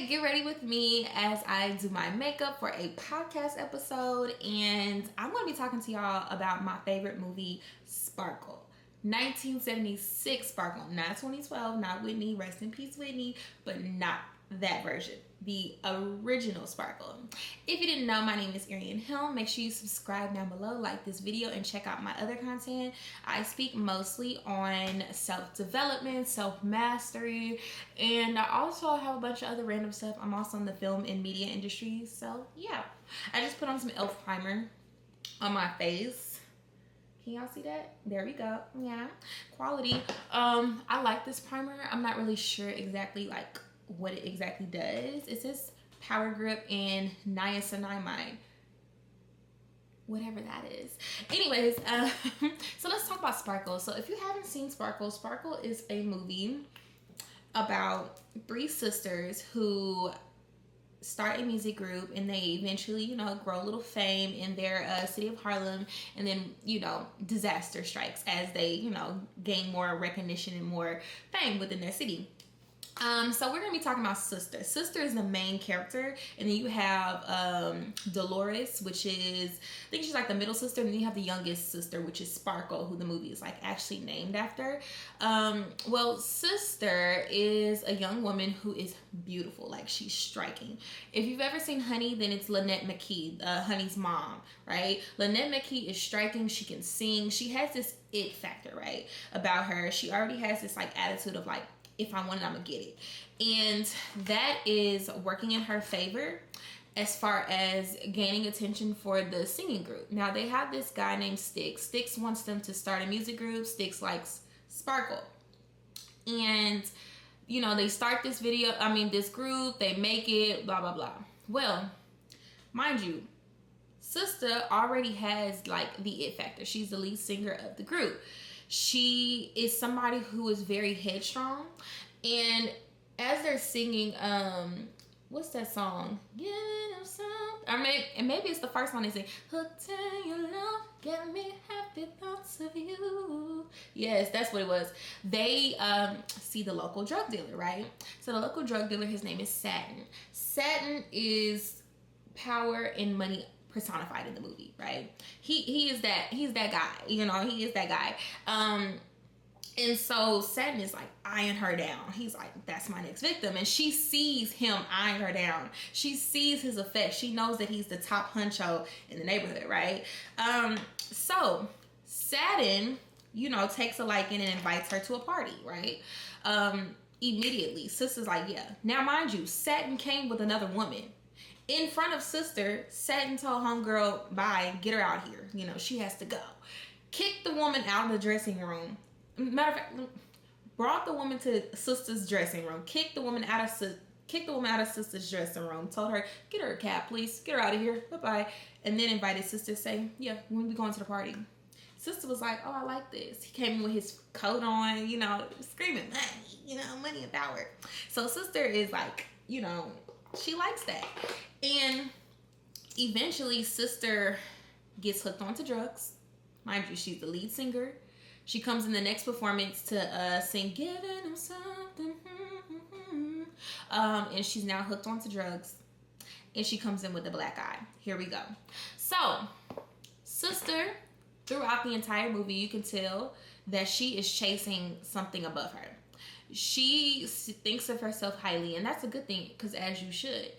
get ready with me as I do my makeup for a podcast episode, and I'm going to be talking to y'all about my favorite movie, Sparkle. 1976 Sparkle, not 2012, not Whitney, rest in peace Whitney, but not that version, the original Sparkle. If you didn't know, my name is ArianHelm. Make sure you subscribe down below, like this video, and check out my other content. I speak mostly on self-development, self-mastery, and I also have a bunch of other random stuff. I'm also in the film and media industry, so yeah. I just put on some e.l.f. primer on my face. Can y'all see that? There we go. Yeah, quality. I like this primer. I'm not really sure exactly like what it exactly does. It says Power Grip and niacinamide, whatever that is. Anyways, so let's talk about Sparkle. So if you haven't seen Sparkle, Sparkle is a movie about three sisters who start a music group, and they eventually, you know, grow a little fame in their city of Harlem, and then, you know, disaster strikes as they, you know, gain more recognition and more fame within their city. So we're gonna be talking about Sister. Sister is the main character, and then you have Dolores, which is, I think she's like the middle sister, and then you have the youngest sister, which is Sparkle, who the movie is like actually named after. Well, Sister is a young woman who is beautiful, like she's striking. If you've ever seen Honey, then it's Lynette McKee, Honey's mom, right? Lynette McKee is striking. She can sing. She has this it factor, right, about her. She already has this like attitude of like, if I want it, I'm gonna get it. And that is working in her favor as far as gaining attention for the singing group. Now they have this guy named Sticks. Sticks wants them to start a music group. Sticks likes Sparkle. And, you know, they start this this group, they make it, blah, blah, blah. Well, mind you, Sister already has like the it factor. She's the lead singer of the group. She is somebody who is very headstrong, and as they're singing, what's that song? Giving them something, or maybe it's the first one they sing. Hooked in your love, get me happy thoughts of you. Yes, that's what it was. They see the local drug dealer, right? So the local drug dealer, his name is Satin. Satin is power and money personified in the movie, right? He's that guy, you know, he is that guy. And so Satin is like eyeing her down. He's like, that's my next victim. And she sees him eyeing her down. She sees his effect. She knows that he's the top huncho in the neighborhood, right? So Satin, you know, takes a liking and invites her to a party, right? Immediately, Sister's like, yeah. Now, mind you, Satin came with another woman. In front of Sister, Satin told homegirl, bye, get her out here. You know, she has to go. Kicked the woman out of the dressing room. Matter of fact, brought the woman to Sister's dressing room. Kicked the woman out of Sister's dressing room. Told her, get her a cab, please. Get her out of here. Bye-bye. And then invited Sister to say, yeah, when we going to the party. Sister was like, oh, I like this. He came in with his coat on, you know, screaming money, you know, money and power. So Sister is like, you know, she likes that. And eventually Sister gets hooked onto drugs. Mind you, she's the lead singer. She comes in the next performance to sing Giving Him Something. And she's now hooked onto drugs. And she comes in with a black eye. Here we go. So Sister, throughout the entire movie, you can tell that she is chasing something above her. She thinks of herself highly, and that's a good thing, because as you should.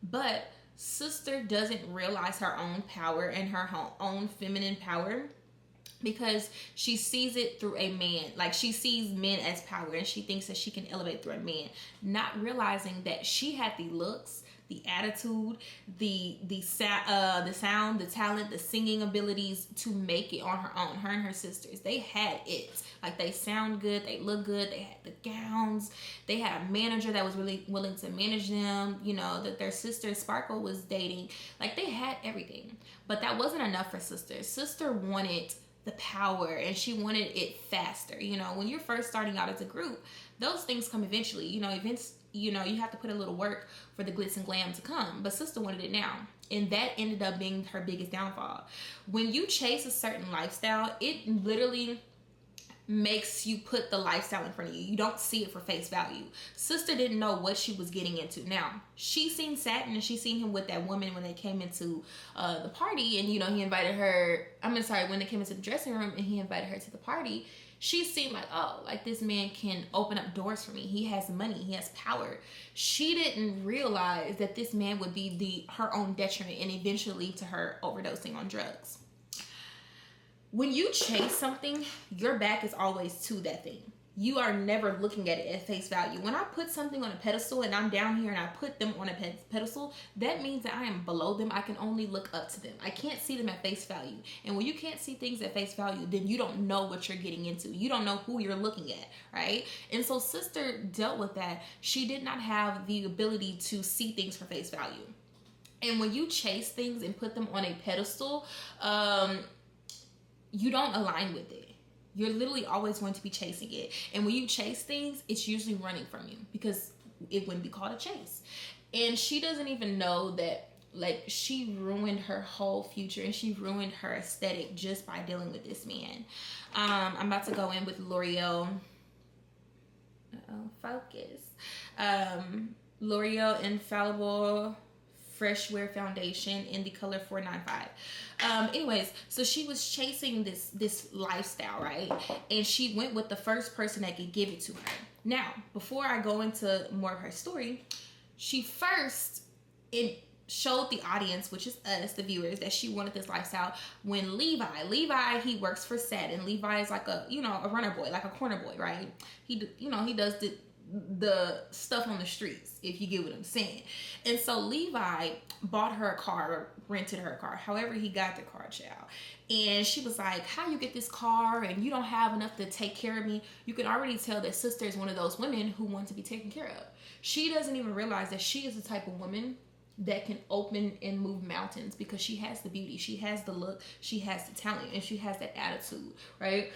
But Sister doesn't realize her own power and her own feminine power, because she sees it through a man. Like, she sees men as power, and she thinks that she can elevate through a man, not realizing that she had the looks, the attitude, the sound, the talent, the singing abilities to make it on her own. Her and her sisters, they had it. Like, they sound good, they look good, they had the gowns, they had a manager that was really willing to manage them, you know, that their sister Sparkle was dating. Like, they had everything. But that wasn't enough for Sister. Sister wanted the power, and she wanted it faster. You know, when you're first starting out as a group, those things come eventually. You know, you have to put a little work for the glitz and glam to come. But Sister wanted it now. And that ended up being her biggest downfall. When you chase a certain lifestyle, it literally makes you put the lifestyle in front of you. You don't see it for face value. Sister didn't know what she was getting into. Now, she seen Satin and she seen him with that woman when they came into the party, and he invited her. When they came into the dressing room and he invited her to the party. She seemed like, oh, like this man can open up doors for me. He has money. He has power. She didn't realize that this man would be her own detriment and eventually lead to her overdosing on drugs. When you chase something, your back is always to that thing. You are never looking at it at face value. When I put something on a pedestal and I'm down here and I put them on a pedestal, that means that I am below them. I can only look up to them. I can't see them at face value. And when you can't see things at face value, then you don't know what you're getting into. You don't know who you're looking at, right? And so sister dealt with that. She did not have the ability to see things for face value. And when you chase things and put them on a pedestal, you don't align with it. You're literally always going to be chasing it. And when you chase things, it's usually running from you because it wouldn't be called a chase. And she doesn't even know that, like, she ruined her whole future and she ruined her aesthetic just by dealing with this man. I'm about to go in with L'Oreal. Focus. L'Oreal Infallible Fresh Wear Foundation in the color 495. Anyways, so she was chasing this lifestyle, right? And she went with the first person that could give it to her. Now, before I go into more of her story, she first showed the audience, which is us, the viewers, that she wanted this lifestyle when Levi, he works for Satin. Levi is like a runner boy, like a corner boy, right? He does the stuff on the streets, if you get what I'm saying. And so Levi bought her a car, or rented her a car, however he got the car, child. And she was like, how you get this car and you don't have enough to take care of me? You can already tell that sister is one of those women who want to be taken care of. She doesn't even realize that she is the type of woman that can open and move mountains because she has the beauty, she has the look, she has the talent, and she has that attitude, right?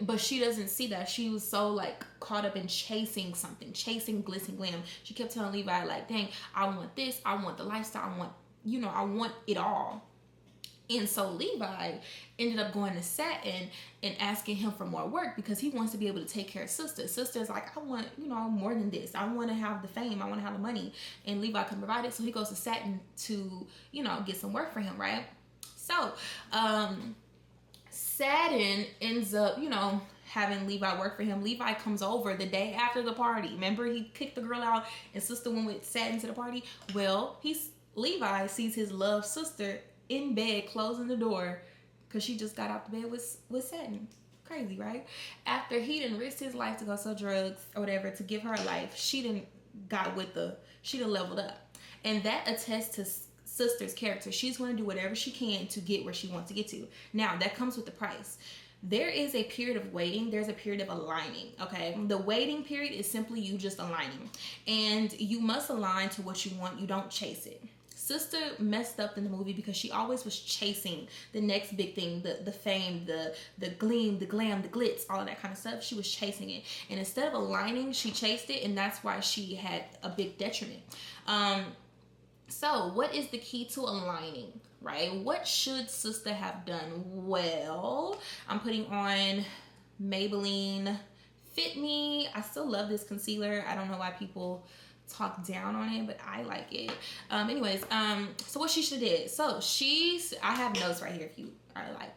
But she doesn't see that. She was so like caught up in chasing something, chasing glitz and glam. She kept telling Levi like, dang, I want this, I want the lifestyle, I want it all. And so Levi ended up going to Satin and asking him for more work because he wants to be able to take care of sister. Sister's like, I want, more than this. I want to have the fame. I want to have the money. And Levi can provide it. So he goes to Satin to, get some work for him, right? So, Satin ends up, having Levi work for him. Levi comes over the day after the party. Remember, he kicked the girl out and sister went with Satin to the party? Well, Levi sees his love sister in bed, closing the door, because she just got out the bed with Satin. Crazy, right? After he didn't risk his life to go sell drugs or whatever to give her a life, she didn't leveled up. And that attests to sister's character. She's going to do whatever she can to get where she wants to get to. Now, that comes with the price. There is a period of waiting. There's a period of aligning, okay? The waiting period is simply you just aligning. And you must align to what you want. You don't chase it. Sister messed up in the movie because she always was chasing the next big thing, the fame, the gleam, the glam, the glitz, all of that kind of stuff. She was chasing it. And instead of aligning, she chased it, and that's why she had a big detriment. So what is the key to aligning, right? What should sister have done? Well, I'm putting on Maybelline Fit Me. I still love this concealer. I don't know why people talk down on it, but I like it. So what she should have did. So I have notes right here if you are like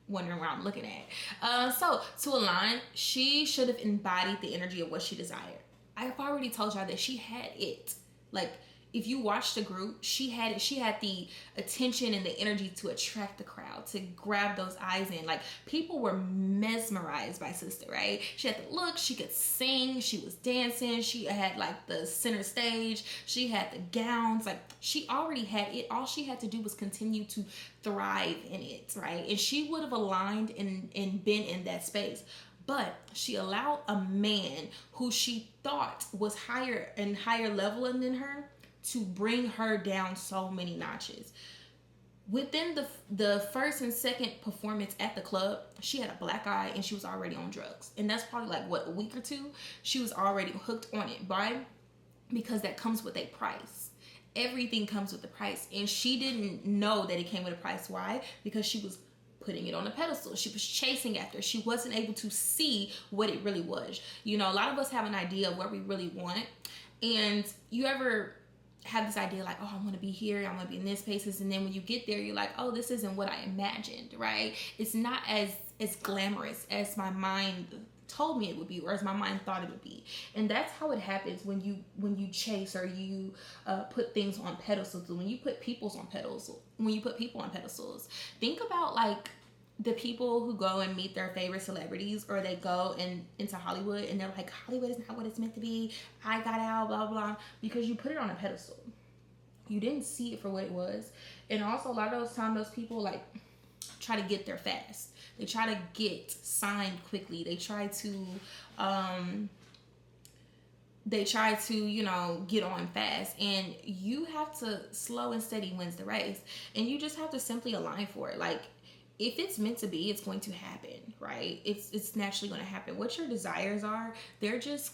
wondering where I'm looking at. So to align, she should have embodied the energy of what she desired. I've already told y'all that she had it. Like, if you watch the group, she had it. She had the attention and the energy to attract the crowd, to grab those eyes in. Like, people were mesmerized by sister, right? She had the look, she could sing, she was dancing, she had like the center stage, she had the gowns, like she already had it. All she had to do was continue to thrive in it, right? And she would have aligned and been in that space. But she allowed a man who she thought was higher level than her to bring her down so many notches. Within the first and second performance at the club, she had a black eye and she was already on drugs. And that's probably like, a week or two? She was already hooked on it. Why? Because that comes with a price. Everything comes with a price. And she didn't know that it came with a price. Why? Because she was putting it on a pedestal. She was chasing after. She wasn't able to see what it really was. You know, a lot of us have an idea of what we really want. And you ever have this idea like, oh, I want to be here, I want to be in this places, and then when you get there, you're like, oh, this isn't what I imagined, right? It's not as glamorous as my mind told me it would be, or as my mind thought it would be. And that's how it happens when you chase, or you put things on pedestals. When you put people on pedestals, think about like the people who go and meet their favorite celebrities, or they go into Hollywood and they're like, Hollywood is not what it's meant to be, I got out, blah blah, because you put it on a pedestal. You didn't see it for what it was. And also a lot of those times, those people like try to get there fast. They try to get signed quickly. They try to you know, get on fast. And you have to, slow and steady wins the race. And you just have to simply align for it. Like, if it's meant to be, it's going to happen, right? It's naturally going to happen. What your desires are, they're just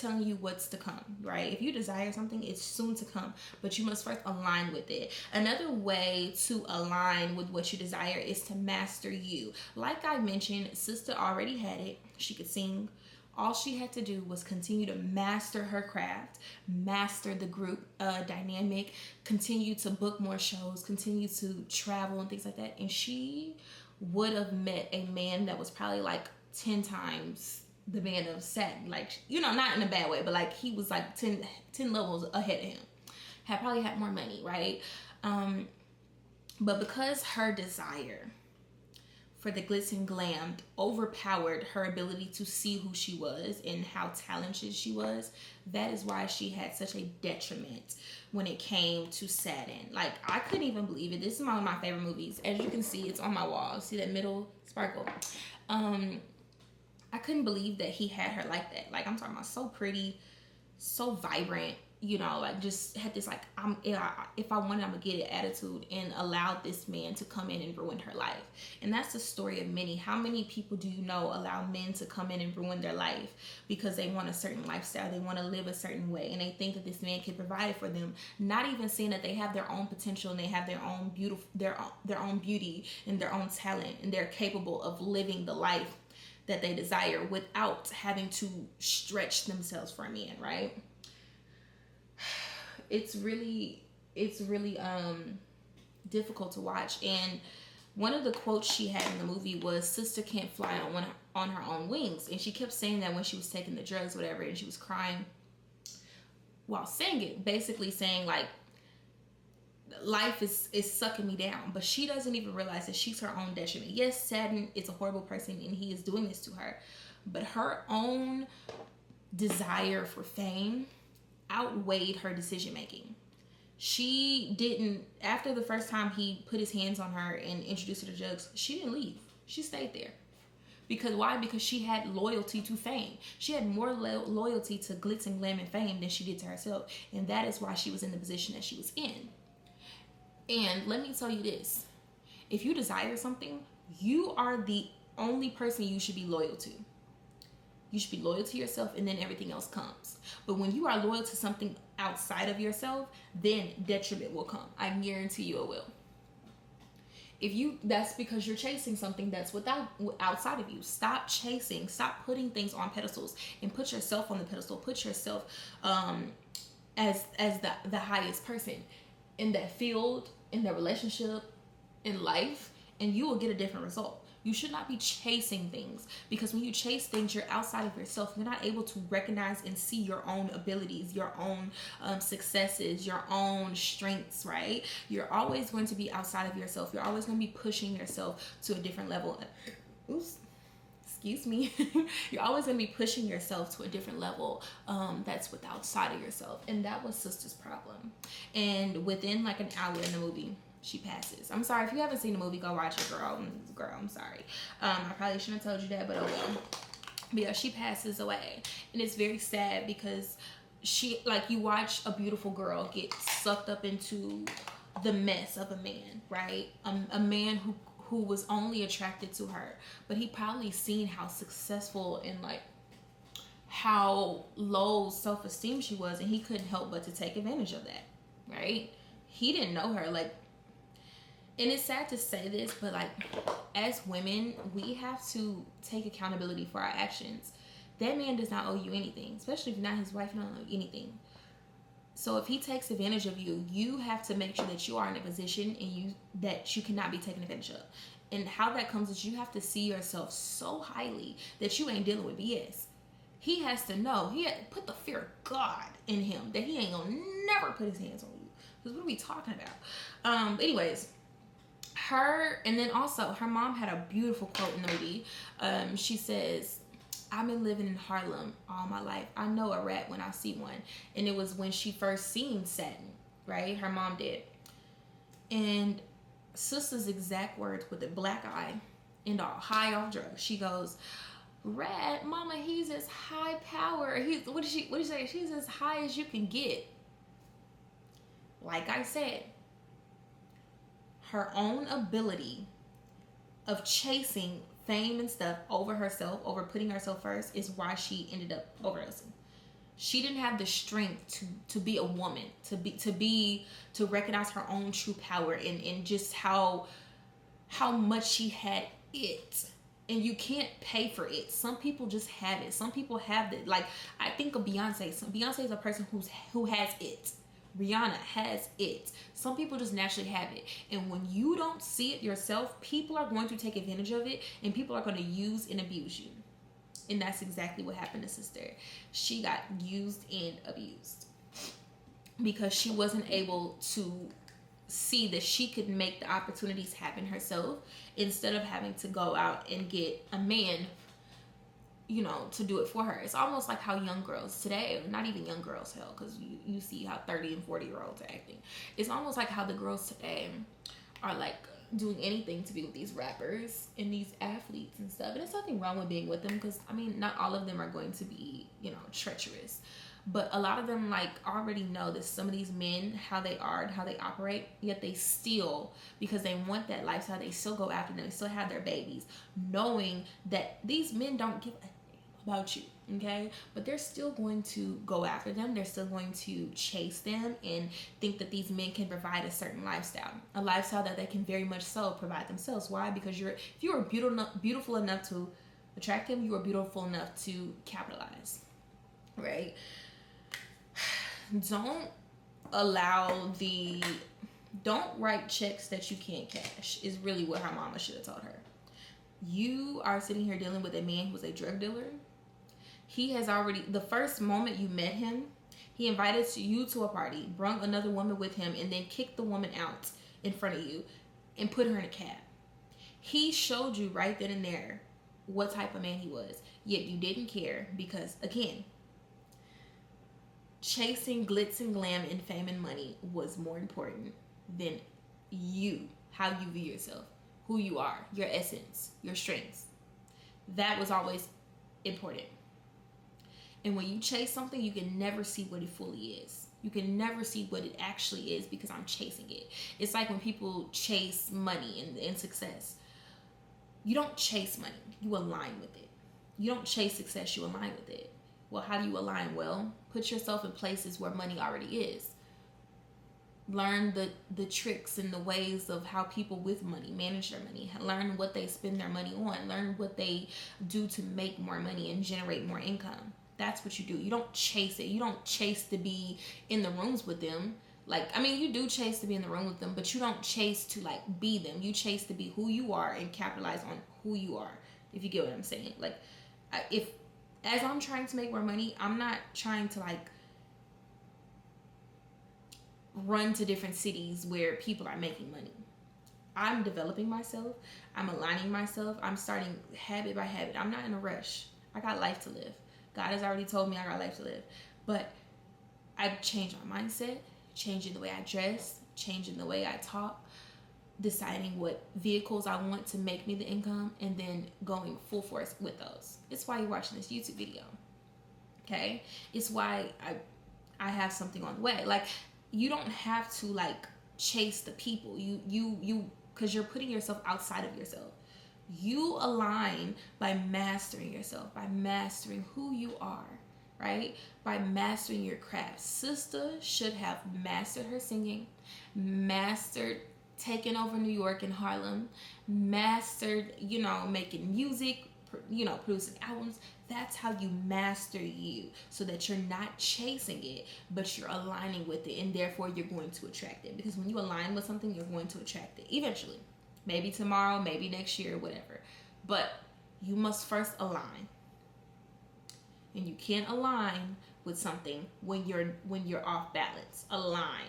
telling you what's to come, right? If you desire something, it's soon to come, but you must first align with it. Another way to align with what you desire is to master you. Like I mentioned, sister already had it. She could sing. All she had to do was continue to master her craft, master the group dynamic, continue to book more shows, continue to travel and things like that. And she would have met a man that was probably like 10 times the man of Saturn. Like, you know, not in a bad way, but like he was like 10 levels ahead of him. Probably had more money, right? But because her desire for the glitz and glam overpowered her ability to see who she was and how talented she was, that is why she had such a detriment when it came to Saturn. Like, I couldn't even believe it. This is one of my favorite movies. As you can see, it's on my wall. See that middle sparkle? I couldn't believe that he had her like that. Like, I'm talking about so pretty, so vibrant, you know, like just had this like, if I wanted, I'm gonna get it attitude, and allowed this man to come in and ruin her life. And that's the story of many. How many people do you know allow men to come in and ruin their life because they want a certain lifestyle, they want to live a certain way, and they think that this man can provide for them, not even seeing that they have their own potential and they have their own own beauty and their own talent, and they're capable of living the life that they desire without having to stretch themselves for a man, right? It's really difficult to watch. And one of the quotes she had in the movie was, sister can't fly on her own wings. And she kept saying that when she was taking the drugs, whatever, and she was crying while saying it, basically saying like, life is sucking me down. But she doesn't even realize that she's her own detriment. Yes, Saturn is a horrible person and he is doing this to her, but her own desire for fame outweighed her decision making. She didn't, after the first time he put his hands on her and introduced her to drugs, she didn't leave. She stayed there. Because why? Because she had loyalty to fame. She had more loyalty to glitz and glam and fame than she did to herself. And that is why she was in the position that she was in. And let me tell you this. If you desire something, you are the only person you should be loyal to. You should be loyal to yourself, and then everything else comes. But when you are loyal to something outside of yourself, then detriment will come. I guarantee you it will. That's because you're chasing something that's outside of you. Stop chasing. Stop putting things on pedestals, and put yourself on the pedestal. Put yourself as the highest person in that field, in that relationship, in life, and you will get a different result. You should not be chasing things, because when you chase things, you're outside of yourself. You're not able to recognize and see your own abilities, your own successes, your own strengths, right? You're always going to be outside of yourself. You're always going to be pushing yourself to a different level. Oops. Excuse me. You're always going to be pushing yourself to a different level that's outside of yourself. And that was sister's problem. And within like an hour in the movie, she passes. I'm sorry, if you haven't seen the movie, go watch it, girl. I'm sorry. I probably shouldn't have told you that, but oh well. But yeah, she passes away. And it's very sad, because she, like, you watch a beautiful girl get sucked up into the mess of a man, right? A man who was only attracted to her, but he probably seen how successful and like how low self-esteem she was, and he couldn't help but to take advantage of that, right? He didn't know her. Like, and it's sad to say this, but like, as women, we have to take accountability for our actions. That man does not owe you anything, especially if you're not his wife. You don't owe you anything. So if he takes advantage of you, you have to make sure that you are in a position that you cannot be taken advantage of. And how that comes is you have to see yourself so highly that you ain't dealing with BS. He has to know. He had to put the fear of God in him that he ain't gonna never put his hands on you. Because what are we talking about? Anyways, and then also her mom had a beautiful quote in the movie. She says, "I've been living in Harlem all my life. I know a rat when I see one." And it was when she first seen Satin, right? Her mom did. And sister's exact words with a black eye and all high off drugs. She goes, "Rat, mama, he's as high power. What did she say? She's as high as you can get." Like I said, her own ability of chasing fame and stuff over herself, over putting herself first, is why she ended up overdosing. She didn't have the strength to be a woman, to recognize her own true power and just how much she had it. And you can't pay for it. Some people just have it. Some people have it. Like, I think of Beyonce. Beyonce is a person who has it. Rihanna has it. Some people just naturally have it. And when you don't see it yourself, people are going to take advantage of it, and people are going to use and abuse you. And that's exactly what happened to sister. She got used and abused because she wasn't able to see that she could make the opportunities happen herself instead of having to go out and get a man, to do it for her. It's almost like how young girls today, not even young girls, hell, because you see how 30 and 40-year-olds are acting. It's almost like how the girls today are like doing anything to be with these rappers and these athletes and stuff. And there's nothing wrong with being with them, because I mean, not all of them are going to be, treacherous. But a lot of them like already know that some of these men, how they are and how they operate, yet they still, because they want that lifestyle, they still go after them. They still have their babies, knowing that these men don't give a damn about you, okay? But they're still going to go after them. They're still going to chase them and think that these men can provide a certain lifestyle, a lifestyle that they can very much so provide themselves. Why? Because if you are beautiful enough to attract them, you are beautiful enough to capitalize, right? Don't write checks that you can't cash, is really what her mama should have told her. You are sitting here dealing with a man who's a drug dealer. He has already, the first moment you met him, he invited you to a party, brought another woman with him, and then kicked the woman out in front of you and put her in a cab. He showed you right then and there what type of man he was, yet you didn't care because, again, chasing glitz and glam and fame and money was more important than you, how you view yourself, who you are, your essence, your strengths. That was always important. And when you chase something, you can never see what it fully is. You can never see what it actually is because I'm chasing it. It's like when people chase money and success. You don't chase money, you align with it. You don't chase success, you align with it. Well, how do you align? Well, put yourself in places where money already is. Learn the tricks and the ways of how people with money manage their money. Learn what they spend their money on. Learn what they do to make more money and generate more income. That's what you do. You don't chase it. You don't chase to be in the rooms with them. You do chase to be in the room with them, but you don't chase to be them. You chase to be who you are and capitalize on who you are, if you get what I'm saying. As I'm trying to make more money, I'm not trying to run to different cities where people are making money. I'm developing myself. I'm aligning myself. I'm starting habit by habit. I'm not in a rush. I got life to live. God has already told me I got life to live. But I've changed my mindset, changing the way I dress, changing the way I talk, deciding what vehicles I want to make me the income, and then going full force with those. It's why you're watching this YouTube video. Okay? It's why I have something on the way. You don't have to chase the people. You because you're putting yourself outside of yourself. You align by mastering yourself, by mastering who you are, right? By mastering your craft. Sister should have mastered her singing, mastered taken over New York and Harlem, mastered, you know, making music, you know, producing albums. That's how you master you, so that you're not chasing it, but you're aligning with it, and therefore you're going to attract it. Because when you align with something, you're going to attract it eventually. Maybe tomorrow, maybe next year, whatever. But you must first align. And you can't align with something when you're off balance. Align.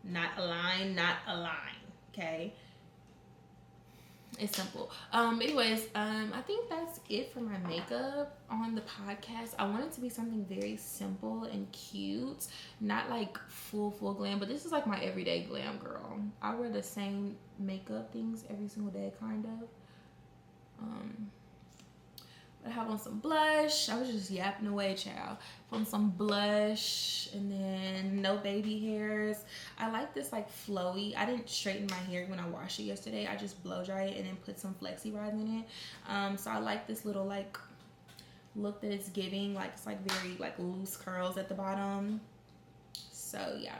Not align, not align. Okay? It's simple. Anyways, I think that's it for my makeup on the podcast. I want it to be something very simple and cute, not like full glam, but this is like my everyday glam, girl. I wear the same makeup things every single day, kind of. I have on some blush. I was just yapping away, child. On some blush, and then no baby hairs. I like this like flowy. I didn't straighten my hair when I washed it yesterday. I just blow dry it and then put some flexi rods in it. So I like this little like look that it's giving. Like it's like very like loose curls at the bottom. So yeah,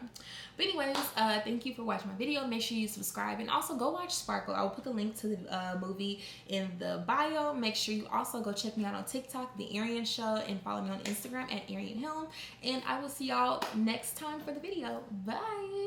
but anyways, thank you for watching my video. Make sure you subscribe, and also go watch Sparkle. I will put the link to the movie in the bio. Make sure you also go check me out on TikTok, The Arian Show, and follow me on Instagram at ArianHelm. And I will see y'all next time for the video. Bye.